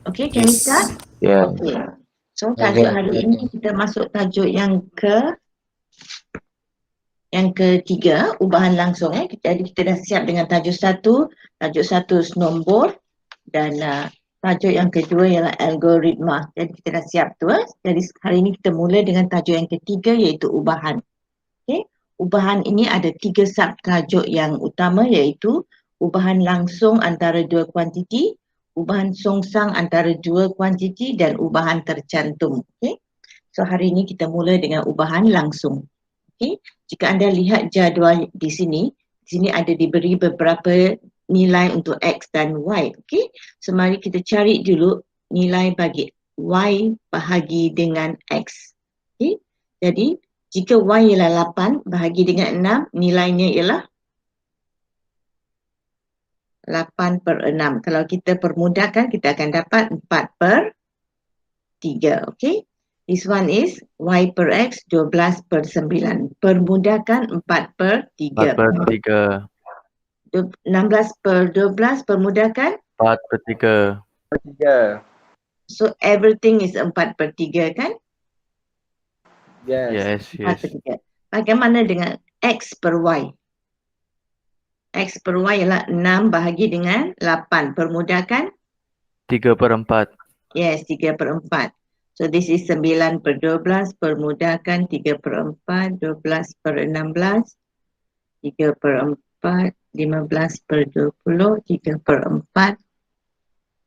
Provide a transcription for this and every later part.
Okay, can we start? Yeah. Okay. So tajuk hari ini kita masuk tajuk yang ketiga, ubahan langsung. Jadi kita dah siap dengan tajuk satu nombor dan tajuk yang kedua ialah algoritma. Jadi kita dah siap tu. Jadi hari ini kita mula dengan tajuk yang ketiga iaitu ubahan. Okay. Ubahan ini ada 3 subtajuk yang utama iaitu ubahan langsung antara dua kuantiti, ubahan songsang antara dua kuantiti dan ubahan tercantum. Okay. So hari ini kita mula dengan ubahan langsung. Okay. Jika anda lihat jadual di sini ada diberi beberapa nilai untuk X dan Y. Okay. So mari kita cari dulu nilai bagi Y bahagi dengan X. Okay. Jadi jika Y ialah 8 bahagi dengan 6, nilainya ialah 8/6. Kalau kita permudahkan, kita akan dapat 4/3. Okay. This one is Y per X 12/9. Permudahkan 4/3. 4/3. 16/12 permudahkan 4/3. 3. So everything is 4/3 kan? Yes. 4/3. Bagaimana dengan X per Y? X per Y ialah 6 bahagi dengan 8. Permudahkan? 3/4. Yes, 3/4. So this is 9/12. Permudahkan 3/4. 12/16. 3/4. 15/20. 3/4.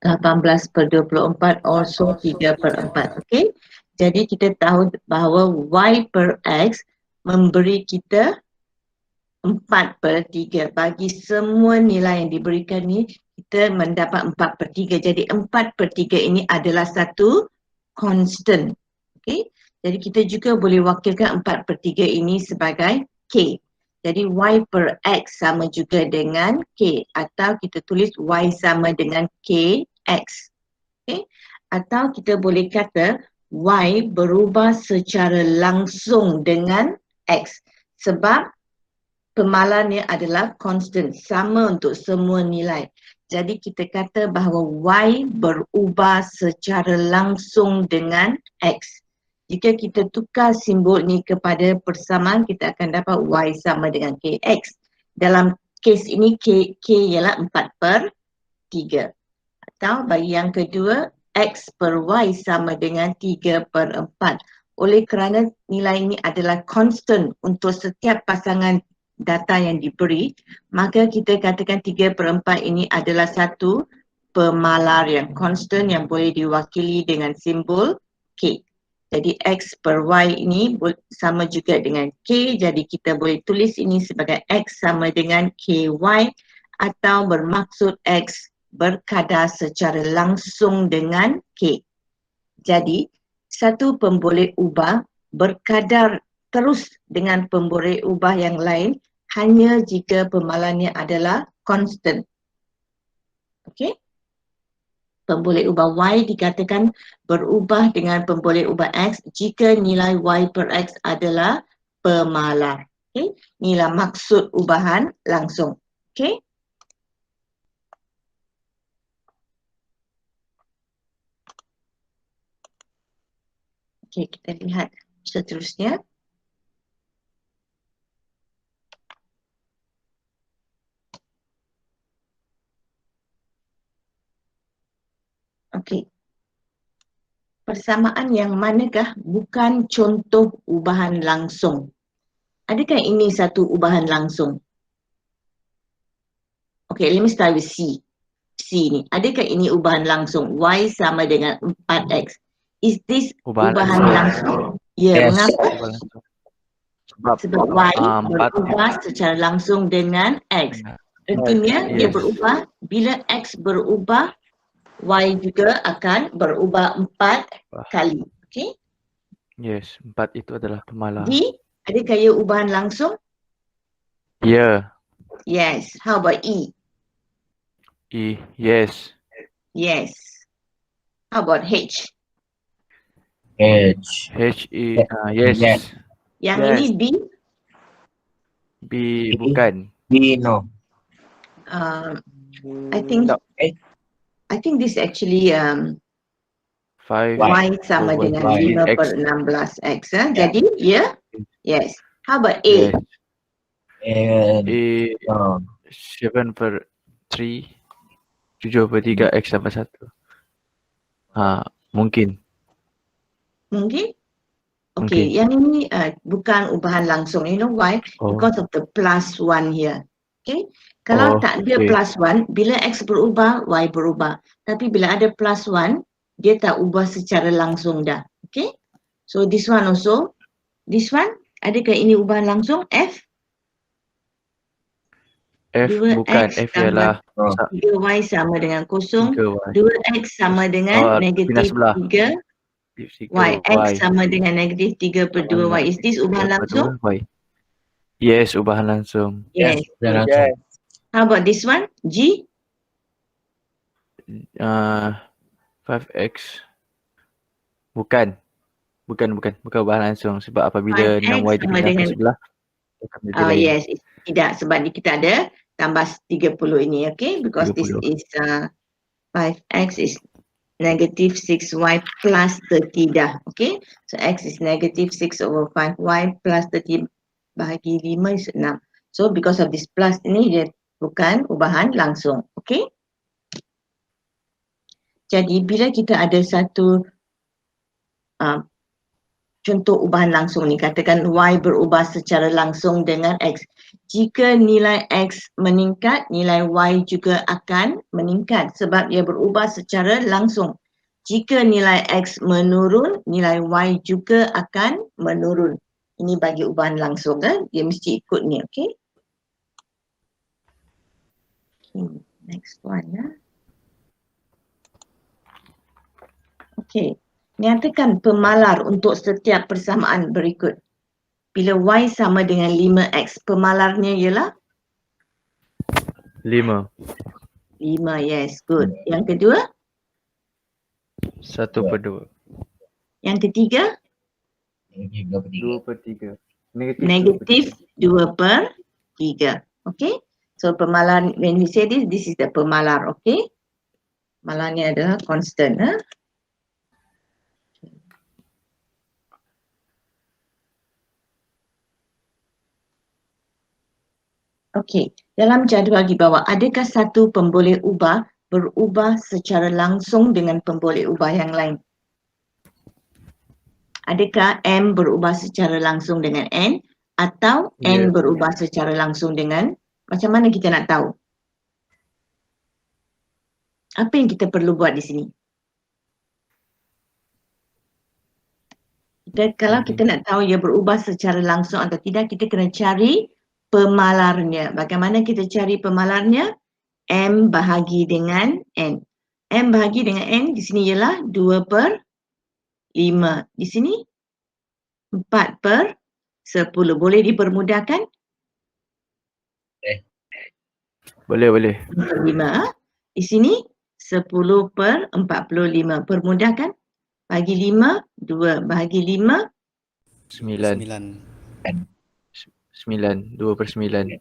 18/24. Also 3/4. Okay. Jadi kita tahu bahawa Y per X memberi kita 4/3. Bagi semua nilai yang diberikan ni, kita mendapat 4/3. Jadi 4/3 ini adalah satu constant. Okay. Jadi kita juga boleh wakilkan 4/3 ini sebagai K. Jadi Y per X sama juga dengan K. Atau kita tulis Y sama dengan KX. Okay. Atau kita boleh kata Y berubah secara langsung dengan X. Sebab pemalannya adalah constant, sama untuk semua nilai. Jadi kita kata bahawa Y berubah secara langsung dengan X. Jika kita tukar simbol ni kepada persamaan, kita akan dapat Y sama dengan KX. Dalam kes ini K ialah 4/3. Atau bagi yang kedua, X per Y sama dengan 3/4. Oleh kerana nilai ini adalah constant untuk setiap pasangan data yang diberi, maka kita katakan 3/4 ini adalah satu pemalar yang constant yang boleh diwakili dengan simbol K. Jadi X per Y ini sama juga dengan K, jadi kita boleh tulis ini sebagai X sama dengan KY atau bermaksud X berkadar secara langsung dengan K. Jadi satu pemboleh ubah berkadar terus dengan pemboleh ubah yang lain hanya jika pemalannya adalah constant. Okey. Pemboleh ubah Y dikatakan berubah dengan pemboleh ubah X jika nilai Y per X adalah pemalar. Okay. Inilah maksud ubahan langsung. Okay. Okay, kita lihat seterusnya. Okey. Persamaan yang manakah bukan contoh ubahan langsung? Adakah ini satu ubahan langsung? Okay, let me start with C. C ni. Adakah ini ubahan langsung? Y sama dengan 4X. Is this ubahan langsung? Ya, Yes. mengapa? Sebab Y berubah secara langsung dengan X. Artinya dia berubah, bila X berubah, Y juga akan berubah 4 kali. Okay? Yes, 4 itu adalah pemalar. D, adakah ia ubahan langsung? Ya. Yes. How about E? E, yes. Yes. How about H? H. H, E, yes. Yang Yes. ini B? B, bukan. B, no. I think No. I think this actually 5 Y sama over dengan 16 5 X. per 16X. Jadi, ya? Yes. How about Yes. A? And A 7 per 3 7 per 3 X tambah 1. Mungkin. Mungkin? Mungkin. Okay, yang ini bukan ubahan langsung. You know why? Oh. Because of the plus 1 here. Okay? Kalau Oh, tak ada okay. plus 1, bila X berubah, Y berubah. Tapi bila ada plus 1, dia tak ubah secara langsung dah. Okay? So this one also. This one, adakah ini ubahan langsung? F? F 2X bukan. F ialah 3Y sama dengan kosong. 3Y. 2X sama dengan negatif sebelah. 3. Y. X sama dengan negatif 3 per 2Y. Is this ubahan langsung? Y. Yes, ubahan langsung. Yes. langsung. How about this one? G? 5X. Bukan ubahan langsung. Sebab apabila 5X 6Y sama dipindah ke dengan- sebelah, akan menjadi lain. Yes, tidak. Sebab kita ada tambah 30 ini, okay? Because 30. this is 5X is negative 6Y plus 30 dah, okay? So X is negative 6 over 5Y plus 30 bahagi 5 is 6. So because of this plus ini, dia bukan ubahan langsung, okay? Jadi bila kita ada satu contoh ubahan langsung ni, katakan Y berubah secara langsung dengan X. Jika nilai X meningkat, nilai Y juga akan meningkat sebab ia berubah secara langsung. Jika nilai X menurun, nilai Y juga akan menurun. Ini bagi ubahan langsung kan, dia mesti ikut ni, okay? Next one ya. Okay. Nyatakan pemalar untuk setiap persamaan berikut. Bila Y sama dengan 5X, pemalarnya ialah? 5. 5, yes, good. Yang kedua? 1 per 2. Yang ketiga? 2 per 3. Negatif 2 per 3. Okay? So pemalar, when we say this is the pemalar, okay? Pemalarnya adalah constant. Okey, dalam jadual di bawah, adakah satu pemboleh ubah berubah secara langsung dengan pemboleh ubah yang lain? Adakah M berubah secara langsung dengan N atau N Yes. berubah secara langsung dengan, macam mana kita nak tahu? Apa yang kita perlu buat di sini? Kalau kita nak tahu ia berubah secara langsung atau tidak, kita kena cari pemalarnya. Bagaimana kita cari pemalarnya? M bahagi dengan N. M bahagi dengan N di sini ialah 2 per 5. Di sini 4 per 10. Boleh dipermudahkan? Boleh. 2 per 5. Di sini 10 per 45. Permudahkan? Bagi 5, 2. Bahagi 5, 9. 2 per 9.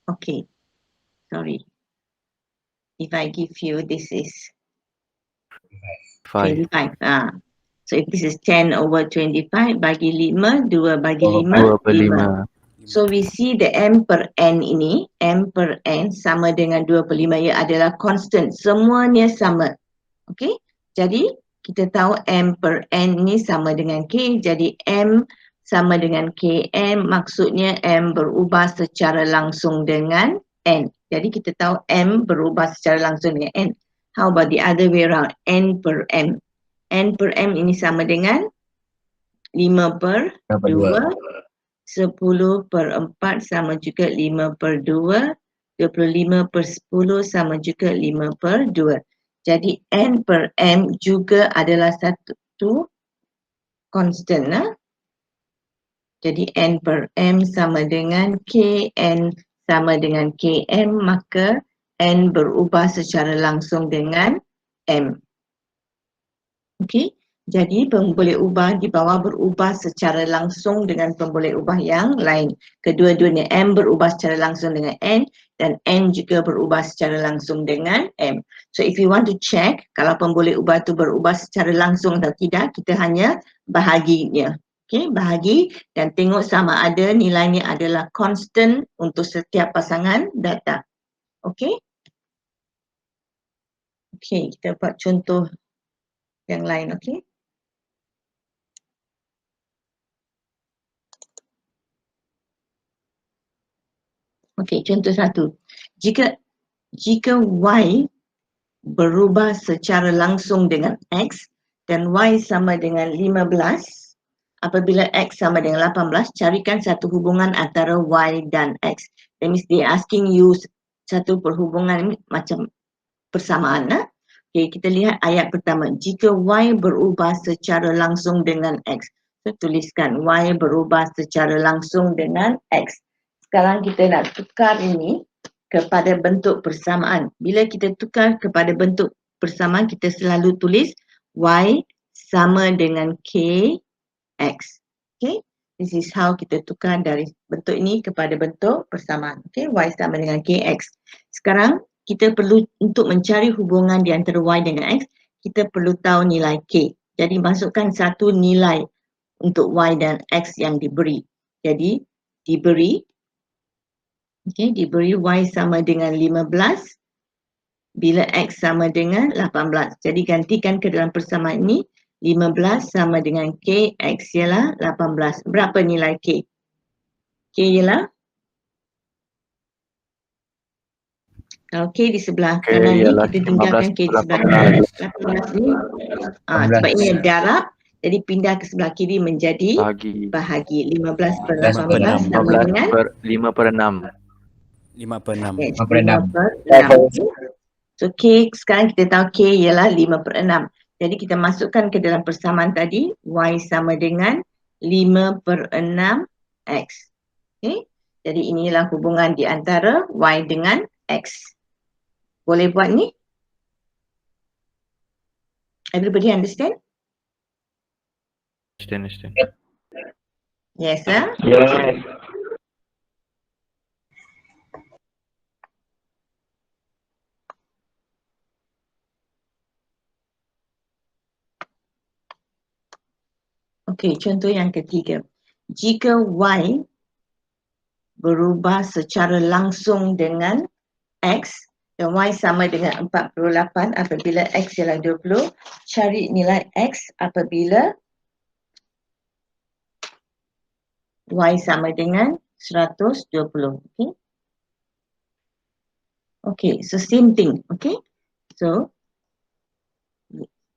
okay. Sorry. If I give you, this is 5. 25. So if this is 10 over 25, bagi 5, 2 bagi 5, 2 per 5. 5. So we see the M per N ini, M per N sama dengan 2 per 5, ia adalah constant. Semuanya sama. Okay. Jadi kita tahu M per N ini sama dengan K. Jadi M sama dengan KM, maksudnya M berubah secara langsung dengan N. Jadi kita tahu M berubah secara langsung dengan N. How about the other way around? N per M. N per M ini sama dengan 5 per 2. 10 per 4 sama juga 5 per 2. 25 per 10 sama juga 5 per 2. Jadi N per M juga adalah satu constant. Jadi N per M sama dengan K, N sama dengan KM, maka N berubah secara langsung dengan M. Okay. Jadi pemboleh ubah di bawah berubah secara langsung dengan pemboleh ubah yang lain. Kedua-duanya M berubah secara langsung dengan N dan N juga berubah secara langsung dengan M. So if you want to check kalau pemboleh ubah itu berubah secara langsung atau tidak, kita hanya bahaginya. Okay, bahagi dan tengok sama ada nilainya adalah constant untuk setiap pasangan data. Okay. Okay, kita buat contoh yang lain. Okay. Okey, contoh satu. Jika Y berubah secara langsung dengan X dan Y sama dengan 15, apabila X sama dengan 18, carikan satu hubungan antara Y dan X. That means they asking you satu perhubungan macam persamaan. Okey, kita lihat ayat pertama. Jika Y berubah secara langsung dengan X. So, tuliskan Y berubah secara langsung dengan X. Sekarang kita nak tukar ini kepada bentuk persamaan. Bila kita tukar kepada bentuk persamaan, kita selalu tulis Y sama dengan KX. Okay, this is how kita tukar dari bentuk ini kepada bentuk persamaan. Okay, Y sama dengan KX. Sekarang kita perlu untuk mencari hubungan di antara Y dengan X, kita perlu tahu nilai K. Jadi masukkan satu nilai untuk Y dan X yang diberi. Jadi diberi Y sama dengan 15 bila X sama dengan 18. Jadi gantikan ke dalam persamaan ini, 15 sama dengan K, X ialah 18. Berapa nilai K? K ialah? Kalau K di sebelah kanan ni, kita tinggalkan K di sebelah kanan. 18 ni, sebab ini darab, jadi pindah ke sebelah kiri menjadi bahagi. 15 per 18 sama dengan? 5 per 6. 5 per 6. Yes, 5 per 6. So K, sekarang kita tahu K ialah 5 per 6. Jadi kita masukkan ke dalam persamaan tadi, Y sama dengan 5 per 6 X. Okay. Jadi inilah hubungan di antara Y dengan X. Boleh buat ni? Everybody understand? Understand. Yes, sir? Yes. Okey, contoh yang ketiga. Jika Y berubah secara langsung dengan X dan Y sama dengan 48 apabila X ialah 20, cari nilai X apabila Y sama dengan 120. Okay. Okay, so same thing. Okay. So,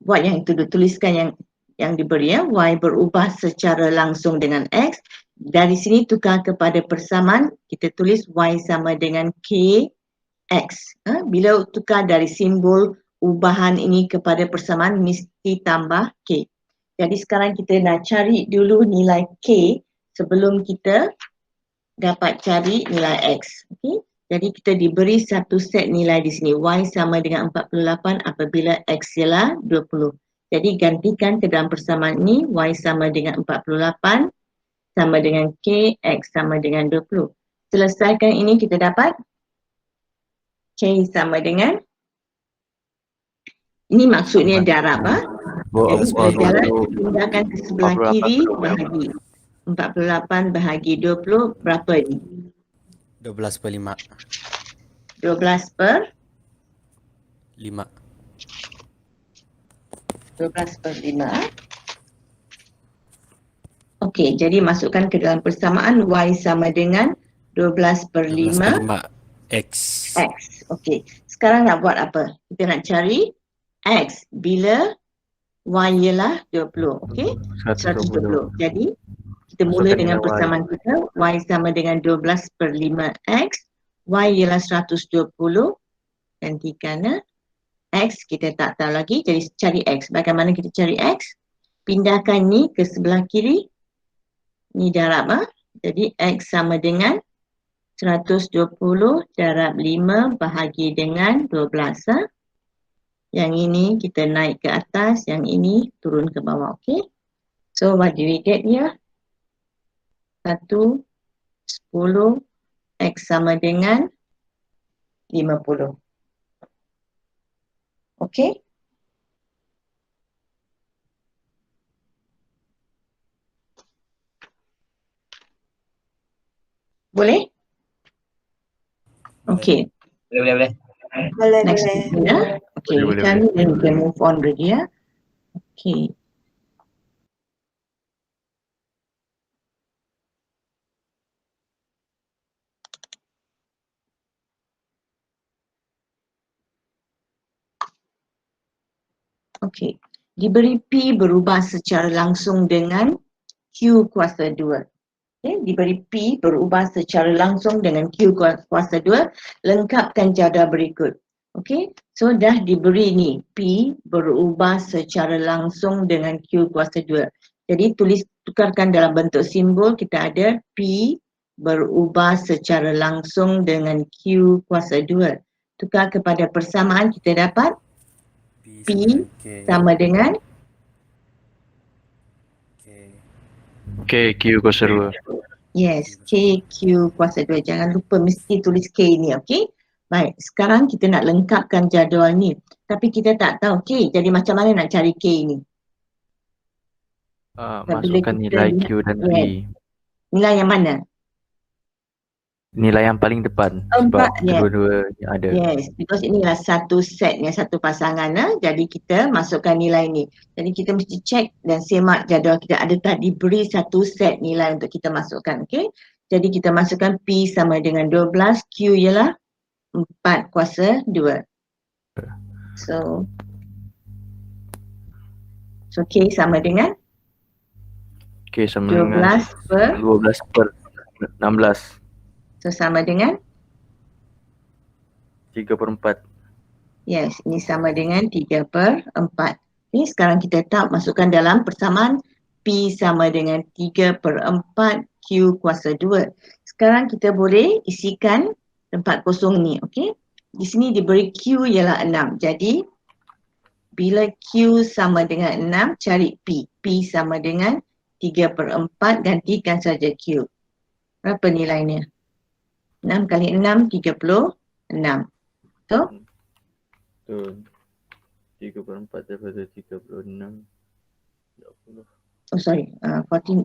buat yang itu, tuliskan yang diberi ya. Y berubah secara langsung dengan X. Dari sini tukar kepada persamaan, kita tulis Y sama dengan KX. Bila tukar dari simbol ubahan ini kepada persamaan, mesti tambah K. Jadi sekarang kita nak cari dulu nilai K sebelum kita dapat cari nilai X. Okay? Jadi kita diberi satu set nilai di sini. Y sama dengan 48 apabila X ialah 20. Jadi gantikan ke dalam persamaan ini, Y sama dengan 48 sama dengan K, X sama dengan 20. Selesaikan ini kita dapat K sama dengan, ini maksudnya darab. Jadi darab pindahkan ke sebelah kiri bahagi 48 bahagi 20 berapa ni? 12 per 5. 12 per 5. 12 per 5. Okey, jadi masukkan ke dalam persamaan Y sama dengan 12 per 5 X. X. Okey, sekarang nak buat apa? Kita nak cari X bila Y ialah 20. Okey, 120. Jadi kita mula dengan persamaan kita, Y sama dengan 12 per 5 X. Y ialah 120. Gantikan X, kita tak tahu lagi, jadi cari X. Bagaimana kita cari X? Pindahkan ni ke sebelah kiri. Ni darab. Jadi X sama dengan 120 darab 5 bahagi dengan 12. Yang ini kita naik ke atas, yang ini turun ke bawah. Okay. So what do we get here? 1, 10, X sama dengan 50. Okay. Boleh? Okay. Boleh. Next question, ya. Okay, Boleh, kami then we can move on already, ya. Okay. Okay. Diberi P berubah secara langsung dengan Q kuasa 2. Okay. Diberi P berubah secara langsung dengan Q kuasa 2. Lengkapkan jadual berikut. Okay. So dah diberi ni P berubah secara langsung dengan Q kuasa 2. Jadi tukarkan dalam bentuk simbol. Kita ada P berubah secara langsung dengan Q kuasa 2. Tukar kepada persamaan, kita dapat P sama dengan K. K, Q kuasa 2. yes, K, Q kuasa 2. Jangan lupa mesti tulis K ni, okey? Baik, sekarang kita nak lengkapkan jadual ni. Tapi kita tak tahu K, jadi macam mana nak cari K ni? Masukkan nilai Q dan P. Nilai yang mana? Nilai yang paling depan. Empat, Sebab kedua-dua yang ada. Yes, because inilah satu set ni, satu pasangan. Jadi kita masukkan nilai ni. Jadi kita mesti check dan semak jadual kita. Adakah diberi satu set nilai untuk kita masukkan, okey? Jadi kita masukkan P sama dengan 12, Q ialah 4 kuasa 2. So K sama dengan K sama dengan 12 per 16. So sama dengan 3/4. yes, ini sama dengan 3/4. Ini sekarang kita masukkan dalam persamaan P sama dengan 3/4 Q kuasa 2. Sekarang kita boleh isikan tempat kosong ni, okey? Di sini diberi Q ialah 6. Jadi bila Q sama dengan 6, cari P. P sama dengan 3/4, gantikan saja Q. Berapa nilainya? 6 kali 6, 36. So, Betul. 3/4 daripada 36. 20. oh sorry, 14,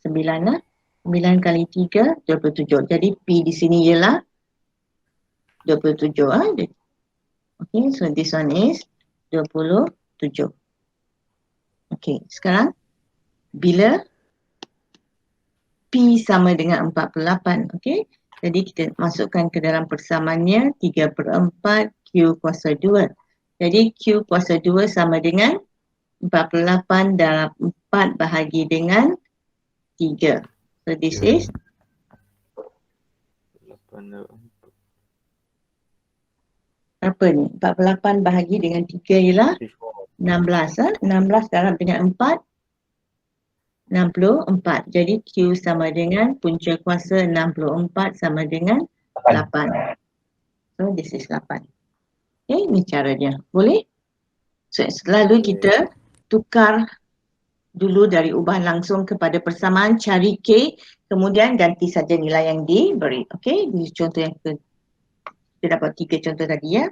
9 lah. 9 kali 3, 27. Jadi P di sini ialah 27. Okay, so this one is 27. Okay, sekarang bila P sama dengan 48, okay? Jadi kita masukkan ke dalam persamaannya 3/4 Q kuasa 2. Jadi Q kuasa 2 sama dengan 48 dalam 4 bahagi dengan 3. So this is 8 apa ni? 48 bahagi dengan 3 ialah 16. 16 darab dengan 4, 64. Jadi Q sama dengan punca kuasa 64 sama dengan 8. So this is 8. Okay, ini caranya. Boleh? So selalu kita tukar dulu dari ubah langsung kepada persamaan, cari K, kemudian ganti saja nilai yang diberi. Okay, ini contoh yang kita dapat 3 contoh tadi, ya.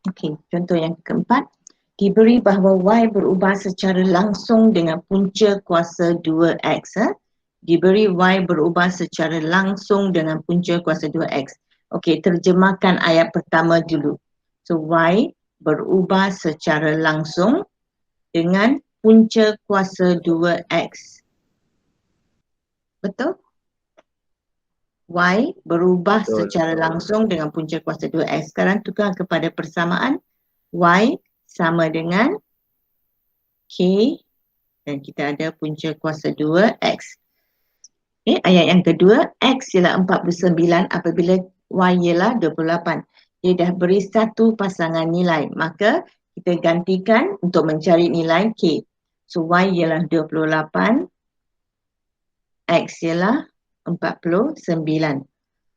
Okey, contoh yang keempat. Diberi bahawa Y berubah secara langsung dengan punca kuasa 2X. Diberi Y berubah secara langsung dengan punca kuasa 2X. Okey, terjemahkan ayat pertama dulu. So, Y berubah secara langsung dengan punca kuasa 2X. Betul? Y berubah secara langsung dengan punca kuasa 2X. Sekarang tukar kepada persamaan Y sama dengan K dan kita ada punca kuasa 2X. Okay, ayat yang kedua, X ialah 49 apabila Y ialah 28. dia dah beri satu pasangan nilai. Maka kita gantikan untuk mencari nilai K. So Y ialah 28, X ialah 49.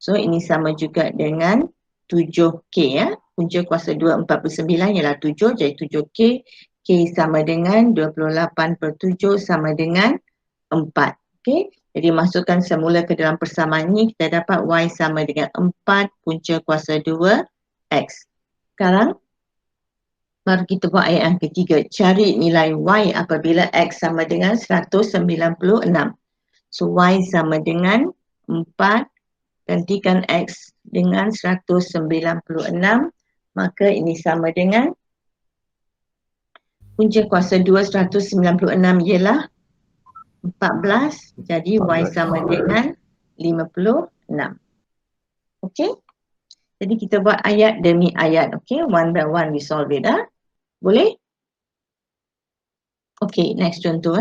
So ini sama juga dengan 7K ya. Punca kuasa 2 49 ialah 7, jadi 7K. K sama dengan 28/7 sama dengan 4. Okey. Jadi masukkan semula ke dalam persamaan ini, kita dapat Y sama dengan 4 punca kuasa 2 X. Sekarang baru kita buat ayat yang ketiga. Cari nilai Y apabila X sama dengan 196. So Y sama dengan 4, gantikan X dengan 196, maka ini sama dengan punca kuasa 2 196 ialah 14, jadi Y sama dengan 56. Okey. Jadi kita buat ayat demi ayat. Okey, one by one we solve it. Boleh? Okey, next contoh.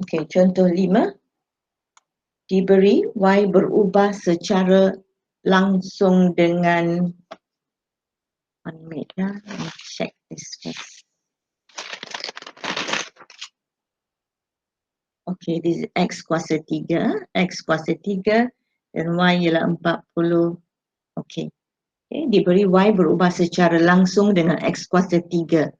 Okey, contoh 5. Diberi Y berubah secara langsung dengan 1 minute ya. Let me check this first. Okey, this is X kuasa 3. X kuasa 3 dan Y ialah 40. Okey. Okay, diberi Y berubah secara langsung dengan X kuasa 3.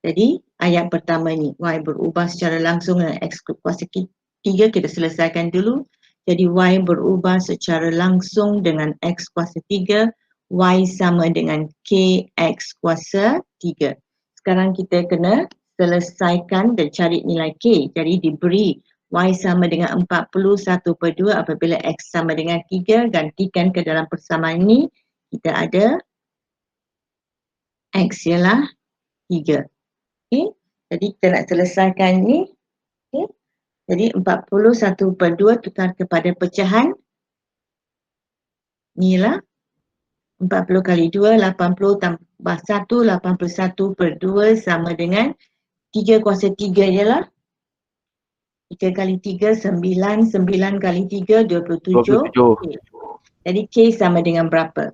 Jadi ayat pertama ni, Y berubah secara langsung dengan X kuasa 3, kita selesaikan dulu. Jadi Y berubah secara langsung dengan X kuasa 3, Y sama dengan KX kuasa 3. Sekarang kita kena selesaikan dan cari nilai K. Jadi diberi Y sama dengan 41/2 apabila X sama dengan 3, gantikan ke dalam persamaan ini, kita ada X ialah 3. Okay. Jadi kita nak selesaikan ni. Okay. Jadi 41/2 tukar kepada pecahan. Ni lah 40 kali 2, 80 tambah 1, 81/2 sama dengan 3 kuasa 3 ialah 3 kali 3, 9, 9 kali 3, 27. 27. Okay. Jadi K sama dengan berapa?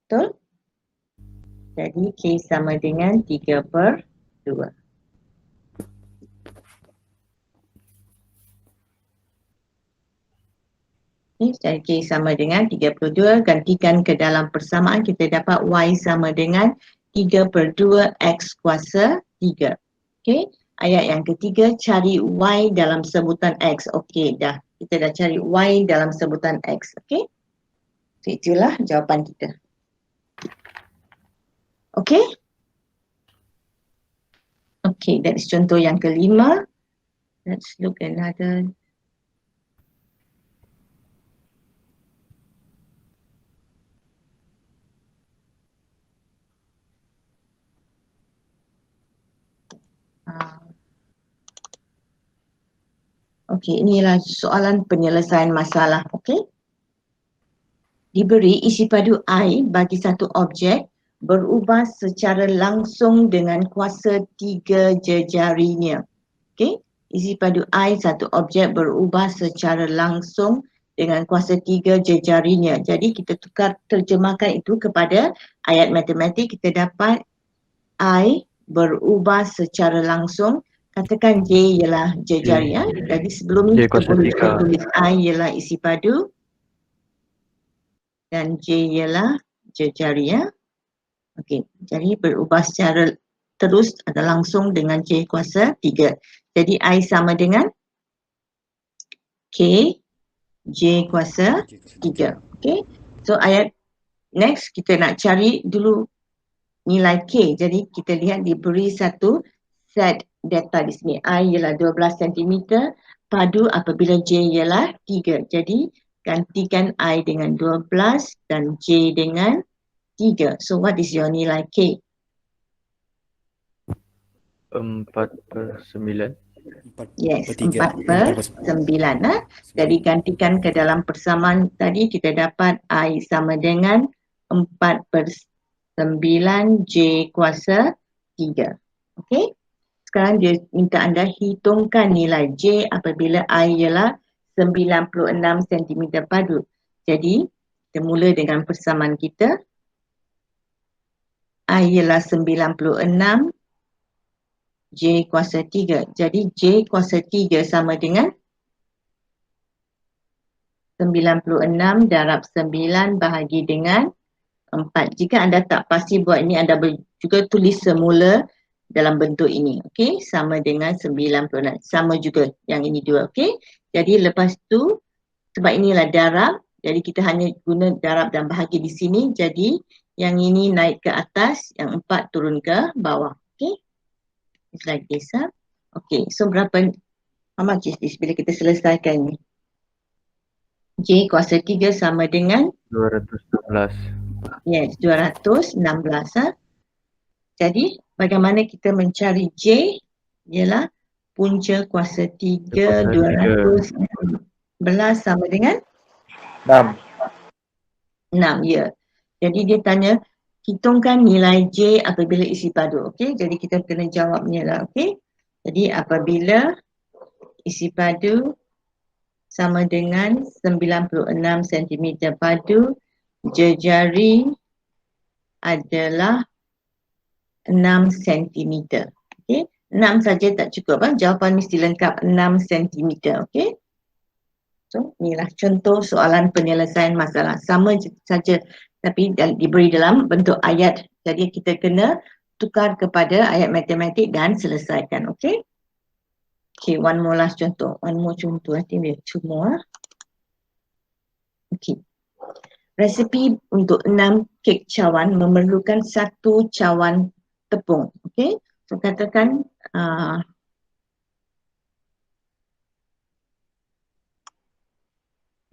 Betul? Jadi K sama dengan 3/2. Jadi K sama dengan 32, gantikan ke dalam persamaan, kita dapat Y sama dengan 3/2 X kuasa 3. Okey, ayat yang ketiga, cari Y dalam sebutan X. Okey, dah. Kita dah cari Y dalam sebutan X. Okey, so, itulah jawapan kita. Okey. Okey, that is contoh yang kelima. Let's look another. Okey, inilah soalan penyelesaian masalah. Okey. Diberi isi padu I bagi satu objek berubah secara langsung dengan kuasa 3 jejarinya. Okey, isi padu I satu objek berubah secara langsung dengan kuasa 3 jejarinya. Jadi kita tukar terjemahkan itu kepada ayat matematik, kita dapat I berubah secara langsung. Katakan J ialah jejari ya. Jadi sebelum ni kita boleh tulis I ialah isi padu dan J ialah jejari ya. Okey, jadi berubah secara terus atau langsung dengan J kuasa 3. Jadi I sama dengan K J kuasa 3. Okey. So ayat next kita nak cari dulu nilai K. Jadi kita lihat diberi satu set data di sini. I ialah 12 cm, padu apabila J ialah 3. Jadi gantikan I dengan 12 dan J dengan 3. So what is your nilai K? 4/9. Yes, 4/9. Jadi gantikan ke dalam persamaan tadi, kita dapat I sama dengan 4/9 J kuasa 3. Okey. sekarang dia minta anda hitungkan nilai J apabila I ialah 96 cm padu. Jadi kita mula dengan persamaan kita. I ialah 96, J kuasa 3. Jadi J kuasa 3 sama dengan 96 darab 9 bahagi dengan 4. Jika anda tak pasti buat ini, anda boleh juga tulis semula dalam bentuk ini. Okey, sama dengan 96. Sama juga yang ini dua. Okey, jadi lepas tu sebab inilah darab, jadi kita hanya guna darab dan bahagi di sini. Jadi yang ini naik ke atas, yang 4 turun ke bawah. Okey, it's like this. Okey, so berapa, how much is this bila kita selesaikan ni? J kuasa 3 sama dengan 216. yes, 216. Jadi bagaimana kita mencari J? Ialah punca kuasa 3, 216 sama dengan 6. 6, ya. Jadi dia tanya, hitungkan nilai J apabila isi padu. Okey, jadi kita kena jawabnya lah. Okey, jadi apabila isi padu sama dengan 96 cm padu, jejari adalah 6 cm. Okey, 6 saja tak cukup. Jawapan mesti lengkap 6 cm. Okey. So, inilah contoh soalan penyelesaian masalah. Sama saja tapi diberi dalam bentuk ayat. Jadi kita kena tukar kepada ayat matematik dan selesaikan. Okey. Okay, one more last contoh. One more contoh. I think we have 2 more. Okay. Resepi untuk 6 kek cawan memerlukan 1 cawan tepung. Okay. So katakan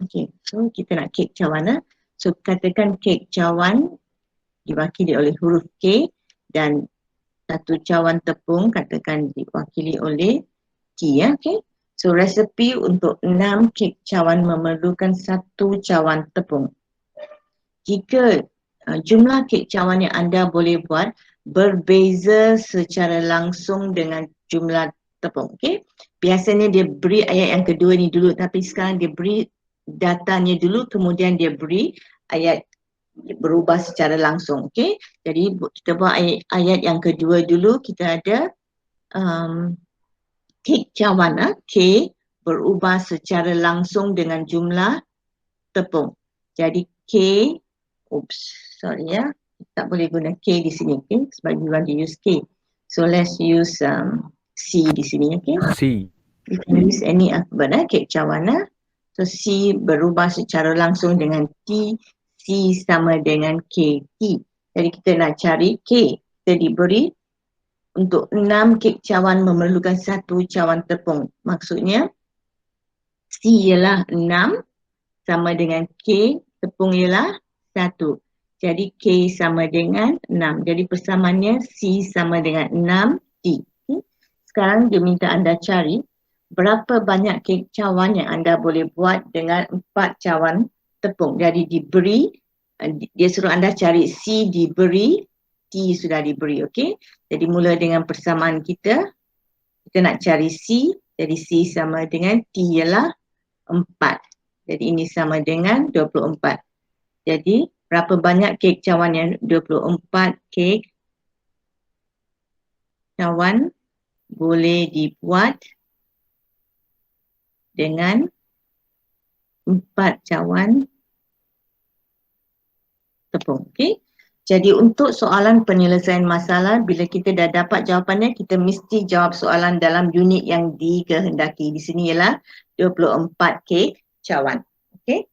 okay. So kita nak kek cawan. So katakan kek cawan diwakili oleh huruf K dan 1 cawan tepung katakan diwakili oleh T, ya, okay. So resepi untuk 6 kek cawan memerlukan 1 cawan tepung. Jika jumlah kek cawan yang anda boleh buat berbeza secara langsung dengan jumlah tepung, okay. Biasanya dia beri ayat yang kedua ni dulu, tapi sekarang dia beri datanya dulu, kemudian dia beri ayat berubah secara langsung, okay. Jadi kita buat ayat yang kedua dulu. Kita ada kek cawan, K berubah secara langsung dengan jumlah tepung. Jadi K, tak boleh guna K di sini, okay, sebab we want to use K. So let's use C di sini, okay. C. We can use any alphabet, kek cawan. So C berubah secara langsung dengan T, C sama dengan K, T. Jadi kita nak cari K. Kita diberi untuk 6 kek cawan memerlukan 1 cawan tepung. Maksudnya C ialah 6 sama dengan K, tepung ialah 1. Jadi K sama dengan 6. Jadi persamaannya C sama dengan 6 T. Sekarang dia minta anda cari berapa banyak kek cawan yang anda boleh buat dengan 4 cawan tepung. Jadi diberi, dia suruh anda cari C diberi, T sudah diberi, okey. Jadi mula dengan persamaan kita nak cari C. Jadi C sama dengan T ialah 4. Jadi ini sama dengan 24. Jadi berapa banyak kek cawan yang 24 kek cawan boleh dibuat dengan 4 cawan tepung, okey. Jadi untuk soalan penyelesaian masalah, bila kita dah dapat jawapannya, kita mesti jawab soalan dalam unit yang dikehendaki. Di sini ialah 24 kek cawan. Okey.